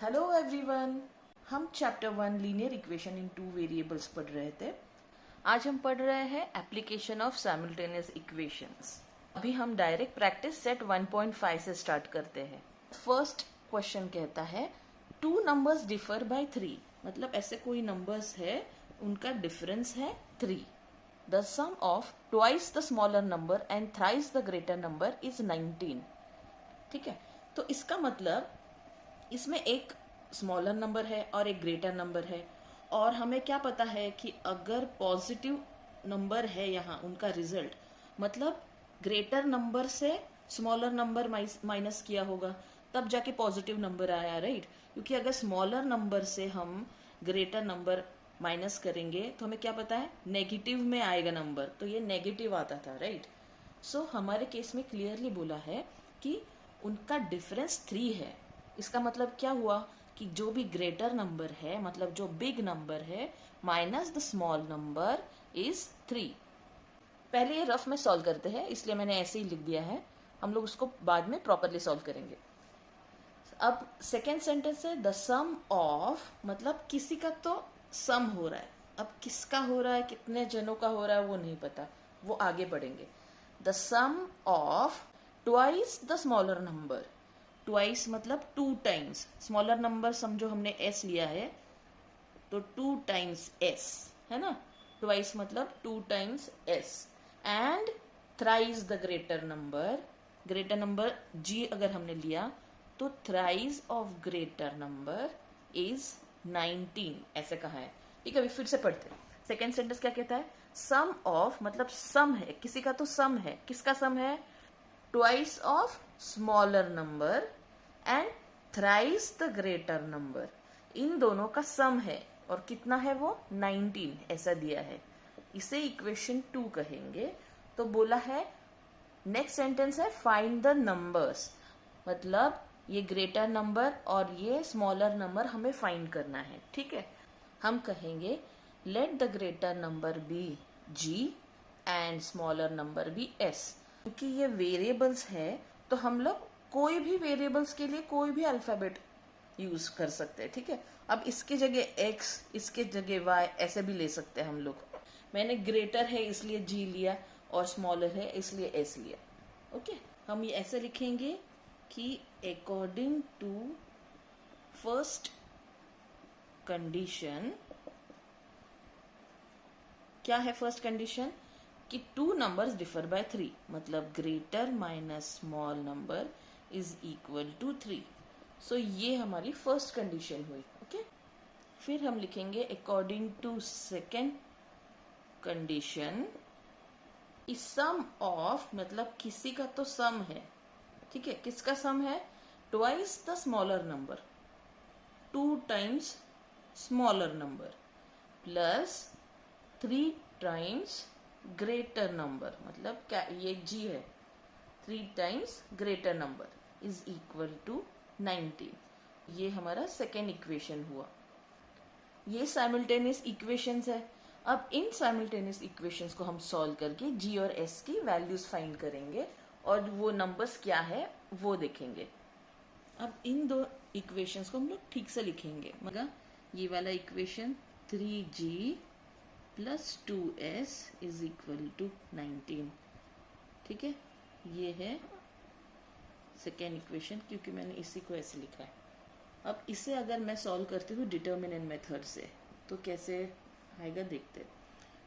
Hello everyone, हम chapter 1 linear equation in two variables पढ़ रहे थे। आज हम पढ़ रहे हैं एप्लीकेशन ऑफ साइमल्टेनियस इक्वेशंस। अभी हम डायरेक्ट प्रैक्टिस सेट 1.5 से स्टार्ट करते हैं। फर्स्ट क्वेश्चन कहता है टू नंबर्स डिफर बाय 3, मतलब ऐसे कोई नंबर्स है उनका डिफरेंस है 3। The sum of twice the smaller number and thrice the greater number is 19। ठीक है, तो इसका मतलब इसमें एक स्मॉलर नंबर है और एक ग्रेटर नंबर है, और हमें क्या पता है कि अगर पॉजिटिव नंबर है यहाँ उनका रिजल्ट, मतलब ग्रेटर नंबर से स्मॉलर नंबर माइनस किया होगा तब जाके पॉजिटिव नंबर आया, राइट। क्योंकि अगर स्मॉलर नंबर से हम ग्रेटर नंबर माइनस करेंगे तो हमें क्या पता है नेगेटिव में आएगा नंबर, तो ये नेगेटिव आता था, राइट। सो हमारे केस में क्लियरली बोला है कि उनका डिफरेंस 3 है। इसका मतलब क्या हुआ कि जो भी ग्रेटर नंबर है, मतलब जो बिग नंबर है, minus the small number is 3। पहले ये रफ में सॉल्व करते हैं, इसलिए मैंने ऐसे ही लिख दिया है, हम लोग उसको बाद में प्रॉपरली सॉल्व करेंगे। अब सेकेंड सेंटेंस है द सम ऑफ, मतलब किसी का तो सम हो रहा है, अब किसका हो रहा है, कितने जनों का हो रहा है वो नहीं पता, वो आगे बढ़ेंगे। The sum of twice the smaller number, twice मतलब 2 टाइम्स, स्मॉलर नंबर समझो हमने एस लिया है तो 2 टाइम्स एस है ना, ट्वाइस मतलब 2 times S, and thrice the greater number, greater number जी अगर हमने लिया तो thrice of greater number is 19, ऐसे कहा है। ठीक है, अभी फिर से पढ़ते हैं। सेकेंड सेंटेंस क्या कहता है, सम ऑफ मतलब सम है, किसी का तो सम है, किसका सम है, twice of smaller number and thrice the greater number, इन दोनों का सम है, और कितना है वो 19 ऐसा दिया है, इसे इक्वेशन 2 कहेंगे। तो बोला है नेक्स्ट सेंटेंस है फाइंड द नंबर्स, मतलब ये ग्रेटर नंबर और ये स्मॉलर नंबर हमें फाइंड करना है। ठीक है, हम कहेंगे let the greater number be G and smaller number be S. क्योंकि ये वेरिएबल्स है तो हम लोग कोई भी वेरिएबल्स के लिए कोई भी अल्फाबेट यूज कर सकते हैं। ठीक है, अब इसके जगह x, इसके जगह y ऐसे भी ले सकते हैं हम लोग। मैंने ग्रेटर है इसलिए g लिया और स्मॉलर है इसलिए s लिया। ओके, हम ये ऐसे लिखेंगे कि अकॉर्डिंग टू फर्स्ट कंडीशन, क्या है फर्स्ट कंडीशन कि 2 नंबर्स डिफर बाय 3, मतलब greater minus small number is equal to 3। So ये हमारी फर्स्ट कंडीशन हुई। ओके, फिर हम लिखेंगे according to second condition is sum of, मतलब किसी का तो सम है। ठीक है, किसका सम है, twice the smaller number, 2 times smaller number plus 3 times greater number, मतलब क्या ये g है, 3 times greater number is equal to 19। ये हमारा सेकेंड इक्वेशन हुआ। ये साइमल्टेनियस इक्वेशंस है। अब इन साइमल्टेनियस इक्वेशंस को हम सॉल्व करके g और s की वैल्यूज फाइंड करेंगे और वो नंबर्स क्या है वो देखेंगे। अब इन दो इक्वेशंस को हम लोग ठीक से लिखेंगे, मतलब ये वाला equation 3g plus 2s is equal to 19। ठीक है, ये है सेकेंड इक्वेशन, क्योंकि मैंने इसी को ऐसे लिखा है। अब इसे अगर मैं सॉल्व करती हूँ डिटर्मिनेंट मेथड से तो कैसे आएगा देखते हैं।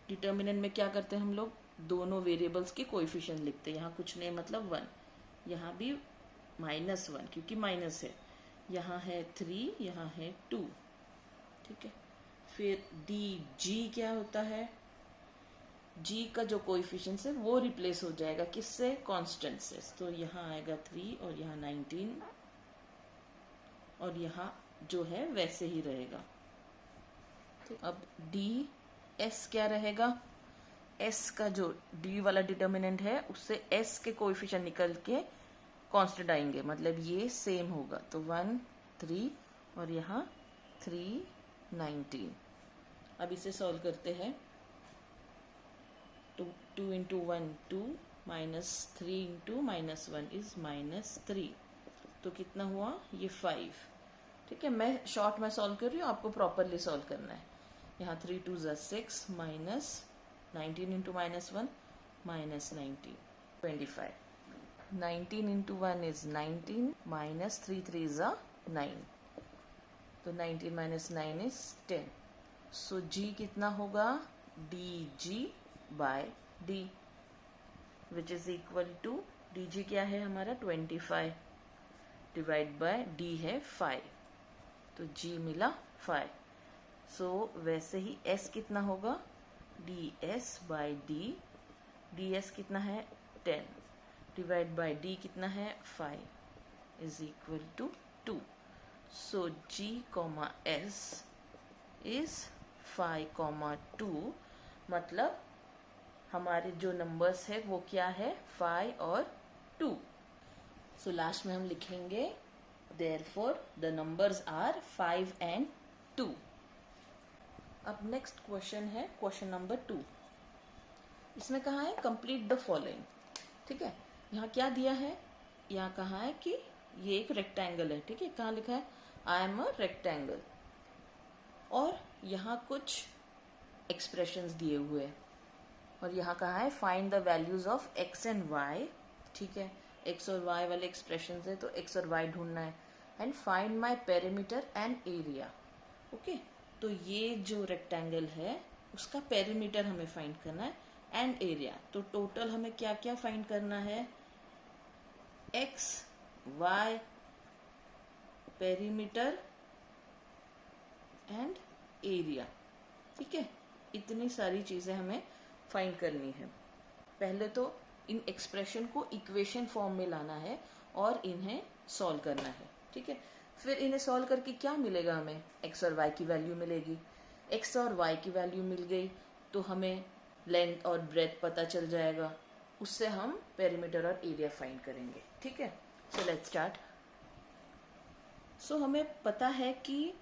डिटर्मिनेंट में क्या करते हैं हम लोग, दोनों वेरिएबल्स के कोएफिशिएंट लिखते हैं। यहाँ कुछ नहीं मतलब 1, यहाँ भी -1 क्योंकि माइनस है, यहाँ है 3, यहाँ है 2। ठीक है, फिर डी जी क्या होता है, जी का जो कोएफिशिएंट है वो रिप्लेस हो जाएगा किससे, कांस्टेंट से, तो यहाँ आएगा 3 और यहाँ 19, और यहाँ जो है वैसे ही रहेगा। तो अब डी एस क्या रहेगा, एस का जो डी वाला डिटर्मिनेंट है उससे एस के कोएफिशिएंट निकल के कांस्टेंट आएंगे, मतलब ये सेम होगा, तो 1 3 और यहाँ 3 19। अब इसे सॉल्व करते हैं, तो 2 इंटू 1 2 माइनस 3 इंटू -1 इज -3, तो कितना हुआ ये 5, ठीक है, मैं शॉर्ट में सॉल्व कर रही हूँ, आपको प्रॉपरली सॉल्व करना है। यहाँ 3 2 ज़ा 6 minus 19 into minus 1 minus 19 25। 19 into 1 is 19 minus 3 3 ज़ा 9, तो 19 माइनस 9 इज 10। सो जी कितना होगा, d g by d, which is equal to, d g क्या है हमारा 25 डिवाइड बाय डी है 5, तो जी मिला 5। सो वैसे ही एस कितना होगा, d s by d, d s कितना है 10 डिवाइड बाय डी कितना है 5 is equal to 2। So g comma s is 5,2, मतलब हमारे जो नंबर्स है वो क्या है 5 और 2। सो लास्ट में हम लिखेंगे therefore the numbers are 5 and 2। अब नेक्स्ट क्वेश्चन है क्वेश्चन नंबर 2। इसमें कहा है कंप्लीट द फॉलोइंग। ठीक है, यहाँ क्या दिया है, यहाँ कहा है कि ये एक रेक्टेंगल है। ठीक है, कहाँ लिखा है आई एम अ रेक्टेंगल, और यहाँ कुछ एक्सप्रेशंस दिए हुए हैं, और यहाँ कहा है find the values of x and y. ठीक है, एक्स और वाई वाले एक्सप्रेशंस है, तो एक्स और वाई ढूंढना है। And find my perimeter and area. Okay, तो ये जो रेक्टेंगल है उसका पेरीमीटर हमें फाइंड करना है एंड एरिया। तो टोटल हमें क्या क्या फाइंड करना है, x y perimeter and area. ठीक है, इतनी सारी चीजें हमें फाइंड करनी है। पहले तो इन एक्सप्रेशन को इक्वेशन फॉर्म में लाना है और इन्हें सॉल्व करना है। ठीक है, फिर इन्हें सॉल्व करके क्या मिलेगा, हमें एक्स और वाई की वैल्यू मिलेगी। एक्स और वाई की वैल्यू मिल गई तो हमें लेंथ और ब्रेथ पता चल जाएगा, उससे हम पेरीमीटर और एरिया फाइंड करेंगे। ठीक है, सो लेट्स स्टार्ट। सो हमें पता है कि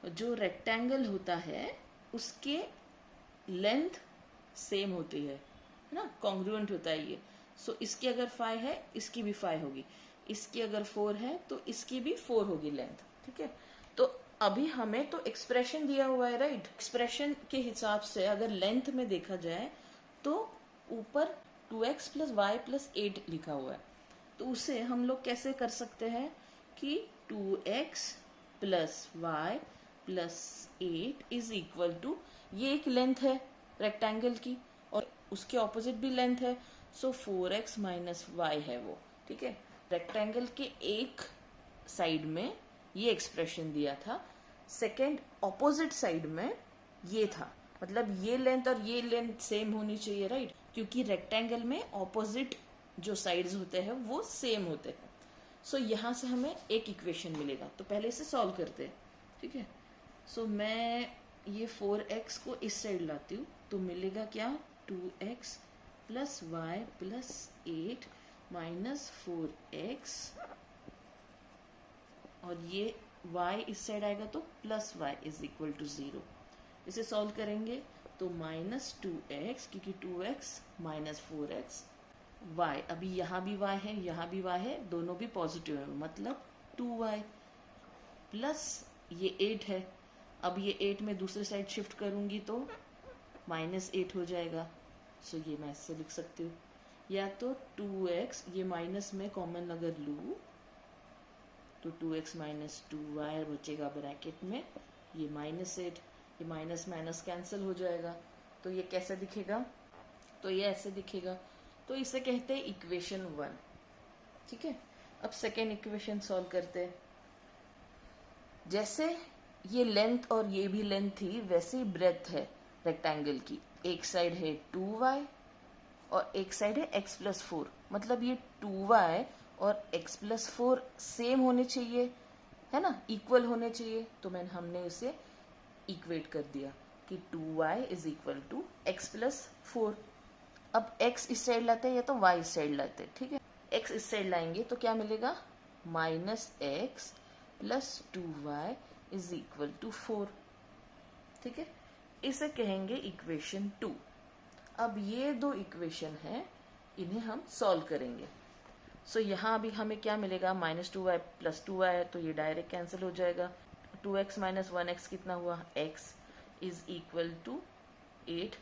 जो रेक्टेंगल होता है उसके लेंथ सेम होती है ना, कॉन्ग्रुएंट होता है ये। सो इसकी अगर 5 है इसकी भी 5 होगी, इसकी अगर 4 है तो इसकी भी 4 होगी लेंथ। ठीक है, तो अभी हमें तो एक्सप्रेशन दिया हुआ है, राइट। एक्सप्रेशन के हिसाब से अगर लेंथ में देखा जाए तो ऊपर 2x प्लस वाई प्लस 8 लिखा हुआ है, तो उसे हम लोग कैसे कर सकते हैं कि 2x plus y plus 8 is equal to, ये एक लेंथ है रेक्टेंगल की और उसके ऑपोजिट भी लेंथ है, सो 4x माइनस वाई है वो। ठीक है, रेक्टेंगल के एक साइड में ये एक्सप्रेशन दिया था, सेकेंड ऑपोजिट साइड में ये था, मतलब ये लेंथ और ये लेंथ सेम होनी चाहिए, राइट, क्योंकि रेक्टेंगल में ऑपोजिट जो साइड्स होते हैं वो सेम होते हैं। सो यहाँ से हमें एक इक्वेशन मिलेगा, तो पहले इसे सॉल्व करते हैं। ठीक है, सो मैं ये 4x को इस साइड लाती हूँ, तो मिलेगा क्या 2x plus y plus 8 minus 4x, और ये y इस साइड आएगा तो plus y is equal to 0। इसे सॉल्व करेंगे तो माइनस 2x, क्योंकि 2x माइनस 4x, y अभी यहाँ भी y है यहाँ भी y है, दोनों भी पॉजिटिव है, मतलब 2y प्लस ये 8 है। अब ये 8 में दूसरे साइड शिफ्ट करूंगी तो माइनस 8 हो जाएगा। सो ये मैं इससे लिख सकती हूँ, या तो 2x, ये माइनस में कॉमन अगर लूँ तो 2x माइनस 2y बचेगा ब्रैकेट में, ये माइनस 8, ये माइनस माइनस कैंसिल हो जाएगा, तो ये कैसे दिखेगा, तो ये ऐसे दिखेगा। तो इसे कहते हैं इक्वेशन 1। ठीक है, अब सेकेंड इक्वेशन सॉल्व करते हैं। जैसे ये लेंथ और ये भी लेंथ थी, वैसे ही ब्रेथ है रेक्टेंगल की, एक साइड है 2y और एक साइड है x प्लस 4, मतलब ये 2y और x प्लस 4 सेम होने चाहिए, है ना, इक्वल होने चाहिए। तो हमने इसे इक्वेट कर दिया कि 2y is equal to x plus 4। अब x इस साइड लाते हैं या तो y इस साइड लाते हैं। ठीक है, x इस साइड लाएंगे तो क्या मिलेगा, minus x plus 2y is equal to 4। ठीक है, इसे कहेंगे इक्वेशन 2। अब ये दो इक्वेशन है, इन्हें हम सॉल्व करेंगे। सो यहाँ अभी हमें क्या मिलेगा, -2y + 2y है तो ये डायरेक्ट कैंसिल हो जाएगा। 2x - 1x कितना हुआ, x इज इक्वल टू 8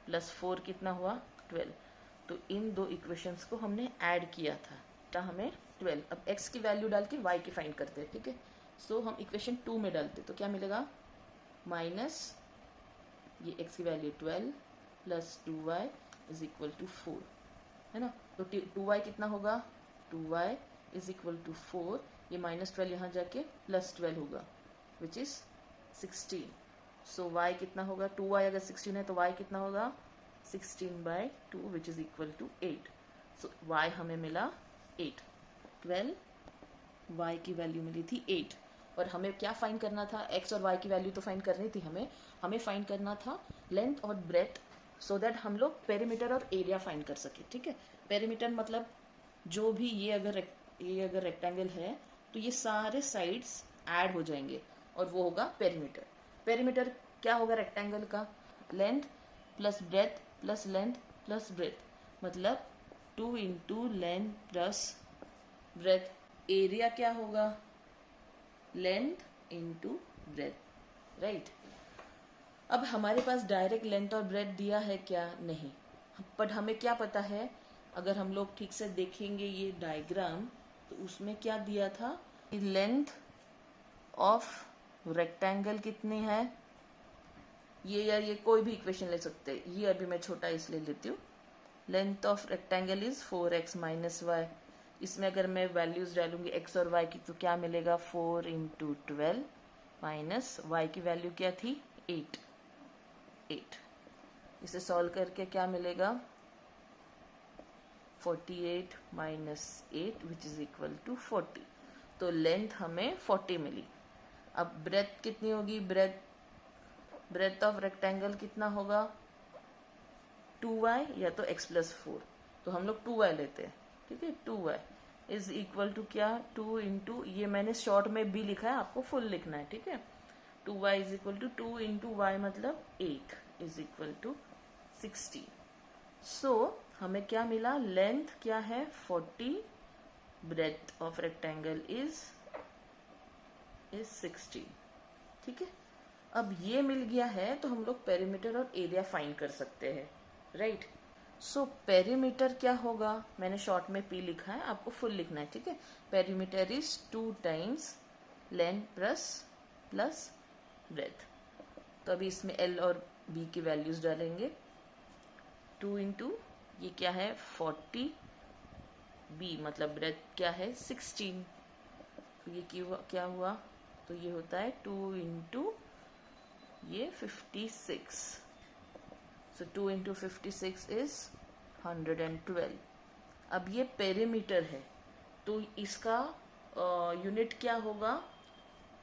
+ 4 कितना हुआ, 12। तो इन दो इक्वेशंस को हमने ऐड किया था, तो हमें 12। अब x की वैल्यू डाल के y की फाइंड करते हैं, ठीक है। सो हम इक्वेशन 2 में डालते तो क्या मिलेगा, माइनस ये x की value 12 + 2y is equal to 4, है ना। तो 2y कितना होगा, 2y इज इक्वल टू 4, ये -12 यहाँ जाके +12 होगा विच इज 16। सो y कितना होगा, 2y अगर 16 है तो y कितना होगा, 16/2 which is equal to 8। So y हमें मिला 8। 12 y की वैल्यू मिली थी 8, और हमें क्या फाइंड करना था, x और y की वैल्यू तो फाइंड करनी थी हमें फाइंड करना था लेंथ और ब्रेथ, सो दैट हम लोग पेरीमीटर और एरिया फाइंड कर सके, ठीक है। पेरीमीटर मतलब जो भी ये अगर रेक्टेंगल है तो ये सारे साइड्स ऐड हो जाएंगे और वो होगा पेरीमीटर। पेरीमीटर क्या होगा रेक्टेंगल का, length plus breadth plus length plus breadth, मतलब 2 × लेंथ प्लस ब्रेथ। एरिया क्या होगा, लेंथ × ब्रेथ, राइट। अब हमारे पास डायरेक्ट लेंथ और ब्रेथ दिया है क्या, नहीं, बट हमें क्या पता है, अगर हम लोग ठीक से देखेंगे ये डायग्राम तो उसमें क्या दिया था, लेंथ ऑफ रेक्टेंगल कितनी है, ये या ये कोई भी इक्वेशन ले सकते हैं, ये अभी मैं छोटा इसलिए लेती हूँ। Length of rectangle is 4x - y। इसमें अगर मैं वैल्यूज डालूंगी x और y की तो क्या मिलेगा, 4 × 12 माइनस y की वैल्यू क्या थी, 8। इसे सॉल्व करके क्या मिलेगा, 48 - 8 विच इज इक्वल टू 40। तो लेंथ हमें 40 मिली। अब ब्रेथ कितनी होगी, ब्रेथ ऑफ रेक्टेंगल कितना होगा, 2y या तो x + 4, तो हम लोग 2y लेते हैं, ठीक है। 2y इज इक्वल टू क्या, 2 × ये मैंने शॉर्ट में भी लिखा है, आपको फुल लिखना है, ठीक है। 2y is equal to 2 × y मतलब 8 इज इक्वल टू 60। सो हमें क्या मिला, लेंथ क्या है 40, ब्रेथ ऑफ रेक्टेंगल इज 60, ठीक है। अब ये मिल गया है तो हम लोग पेरीमीटर और एरिया फाइंड कर सकते हैं, राइट। सो पेरीमीटर क्या होगा, मैंने शॉर्ट में p लिखा है, आपको फुल लिखना है, ठीक है। Perimeter is 2 times length plus breadth. तो अभी इसमें l और b की वैल्यूज डालेंगे, 2 × ये क्या है 40, b मतलब ब्रेथ क्या है 16, तो ये क्या हुआ, तो ये होता है 2 × ये 56। सो 2 × 56 इज 112। अब ये पेरीमीटर है तो इसका यूनिट क्या होगा,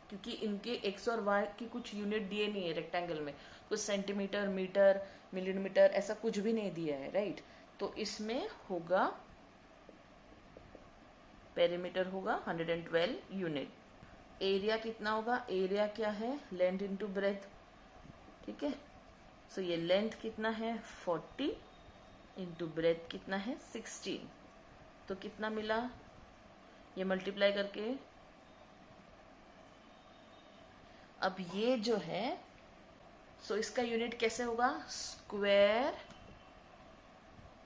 क्योंकि इनके x और y की कुछ यूनिट दिए नहीं है रेक्टेंगल में, कुछ सेंटीमीटर, मीटर, मिलीमीटर ऐसा कुछ भी नहीं दिया है, राइट। तो इसमें होगा पेरीमीटर होगा 112 यूनिट। एरिया कितना होगा, एरिया क्या है, लेंथ × ब्रेथ, ठीक है। सो ये लेंथ कितना है 40 × ब्रेथ कितना है 16, तो कितना मिला, ये मल्टीप्लाई करके, अब ये जो है सो इसका यूनिट कैसे होगा, स्क्वायर।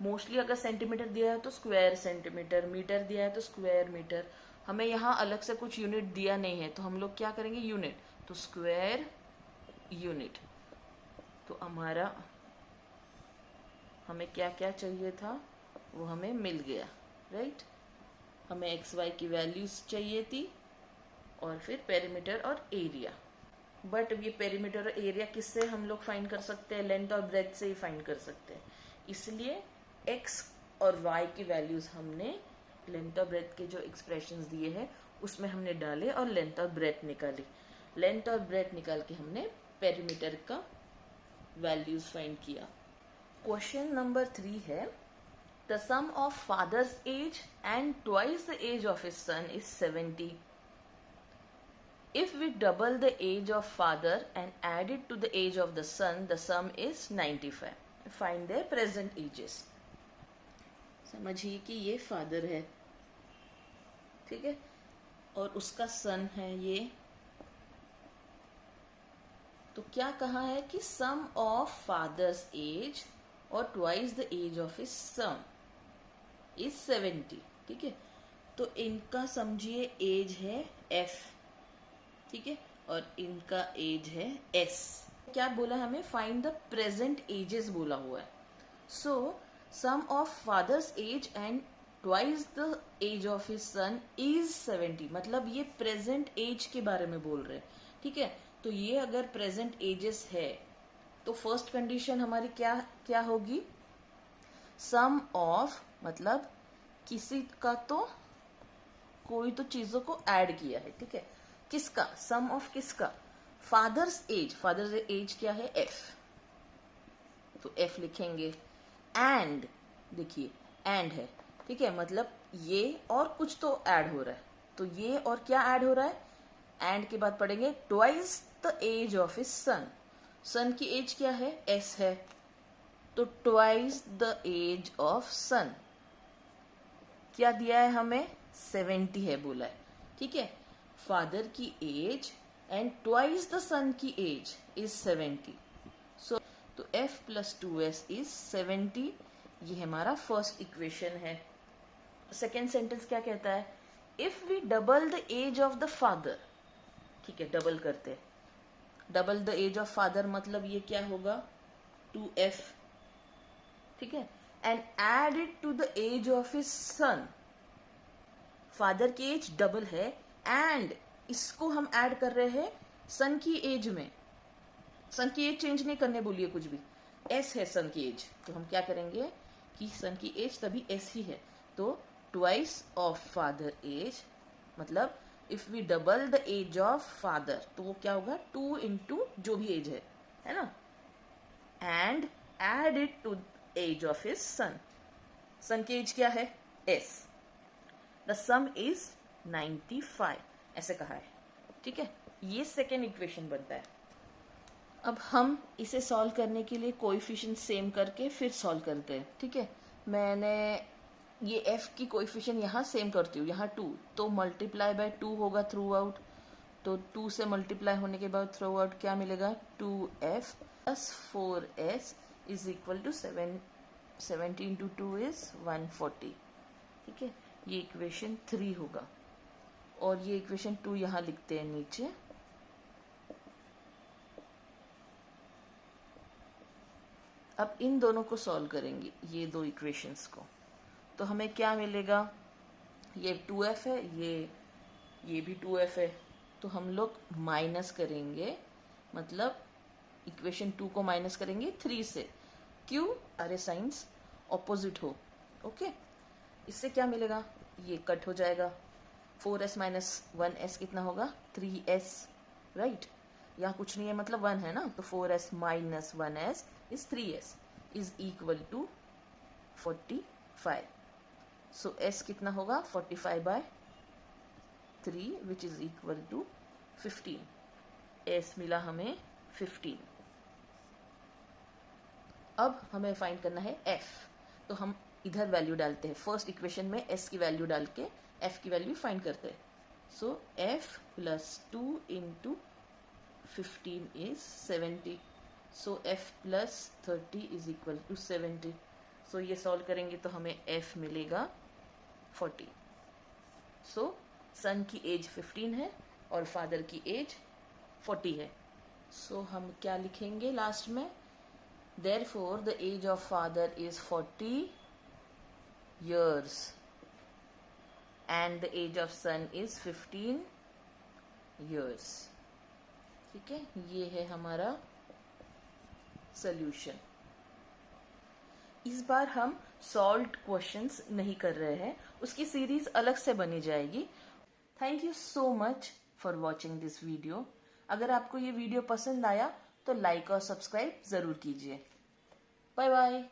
मोस्टली अगर सेंटीमीटर दिया है तो स्क्वायर सेंटीमीटर, मीटर दिया है तो स्क्वायर मीटर। हमें यहाँ अलग से कुछ यूनिट दिया नहीं है तो हम लोग क्या करेंगे, यूनिट, तो स्क्वायर यूनिट। तो हमें क्या क्या चाहिए था वो हमें मिल गया, राइट। हमें एक्स वाई की वैल्यूज चाहिए थी और फिर पेरीमीटर और एरिया। बट ये पेरीमीटर और एरिया किससे हम लोग फाइंड कर सकते हैं, लेंथ और ब्रेथ से ही फाइंड कर सकते हैं। इसलिए एक्स और वाई की वैल्यूज हमने लेंथ और ब्रेथ के जो एक्सप्रेशंस दिए हैं उसमें हमने डाले और लेंथ और ब्रेथ निकाली। लेंथ और ब्रेथ निकाल के हमने पेरीमीटर का वैल्यूज फाइंड किया। क्वेश्चन नंबर 3 है, the sum of father's age and twice the age of his son is 70. If we double the age of father and add it to the age of the son, the sum is 95. Find their present ages. समझिए कि ये father है ठीक है, और उसका सन है ये। तो क्या कहा है कि सम ऑफ फादर्स एज और twice the age of his son is 70। ठीक है, तो इनका समझिए एज है f, ठीक है, और इनका एज है s। क्या बोला हमें, फाइंड द प्रेजेंट एजेस बोला हुआ है। So sum of father's age and twice the age of his son is 70, मतलब ये प्रेजेंट एज के बारे में बोल रहे हैं। ठीक है, तो ये अगर प्रेजेंट एजेस है तो फर्स्ट कंडीशन हमारी क्या क्या होगी, सम ऑफ मतलब किसी का तो कोई तो चीजों को ऐड किया है। ठीक है, किसका, सम ऑफ किसका, फादर्स एज। फादर्स एज क्या है, f, तो f लिखेंगे। एंड देखिए एंड है, ठीक है, मतलब ये और कुछ तो ऐड हो रहा है, तो ये और क्या ऐड हो रहा है, एंड के बाद पढ़ेंगे twice the age of his son. Son की एज क्या है, s है, तो twice the age of son क्या दिया है हमें, 70 है बोला है। ठीक है, फादर की एज एंड ट्वाइस द सन की एज इज 70। सो तो f प्लस 2s इज 70। ये हमारा फर्स्ट इक्वेशन है। सेकेंड सेंटेंस क्या कहता है, if we double the age of the father. ठीक है, डबल करते हैं, double the age of father मतलब ये क्या होगा, 2f। ठीक है, and add it to the age of his son. Father की एज डबल है एंड इसको हम ऐड कर रहे हैं सन की एज में। सन की एज चेंज नहीं करने बोलिए कुछ भी, s है सन की एज, तो हम क्या करेंगे कि सन की एज तभी s ही है, तो ट्वाइस ऑफ फादर एज, मतलब if we double the age of father तो वो क्या होगा, 2 इंटू जो भी एज है ना, and add it to age of his son. Son की एज क्या है, s, द सम इज 95, ऐसे कहा है। ठीक है, ये सेकेंड इक्वेशन बनता है। अब हम इसे सॉल्व करने के लिए कोएफिशिएंट सेम करके फिर सॉल्व करते हैं। ठीक है, मैंने ये f की कोएफिशिएंट यहाँ सेम करती हूँ, यहाँ 2, तो मल्टीप्लाई बाय 2 होगा थ्रू आउट, तो 2 से मल्टीप्लाई होने के बाद थ्रू आउट क्या मिलेगा, 2f plus 4s is equal to 70 into 2 is 140। ठीक है, ये इक्वेशन 3 होगा, और ये इक्वेशन 2 यहाँ लिखते हैं नीचे। अब इन दोनों को सॉल्व करेंगे, ये दो इक्वेशंस को, तो हमें क्या मिलेगा, ये 2f है, ये भी 2f है, तो हम लोग माइनस करेंगे, मतलब इक्वेशन 2 को माइनस करेंगे 3 से, क्यों, सारे साइंस ऑपोजिट हो। ओके, इससे क्या मिलेगा, ये कट हो जाएगा, 4s माइनस 1s कितना होगा, 3s, राइट, यहाँ कुछ नहीं है मतलब 1 है ना, तो 4s minus 1s is 3s is equal to 45। So s कितना होगा, 45 by 3 which is equal to 15। s मिला हमें 15। अब हमें फाइंड करना है f, तो हम इधर वैल्यू डालते हैं, फर्स्ट इक्वेशन में s की वैल्यू डाल के f की वैल्यू फाइंड करते हैं। So f plus 2 into 15 is 70, so f plus 30 is equal to 70। So ये सॉल्व करेंगे तो हमें f मिलेगा 40। सो सन की एज 15 है और फादर की एज 40 है। सो हम क्या लिखेंगे लास्ट में, therefore the age of father is 40 years and the age of son is 15 years। ठीक है, ये है हमारा सॉल्यूशन। इस बार हम सॉल्व्ड क्वेश्चंस नहीं कर रहे हैं, उसकी सीरीज अलग से बनी जाएगी। Thank you so much for watching this video. अगर आपको ये वीडियो पसंद आया तो लाइक और सब्सक्राइब जरूर कीजिए। Bye bye.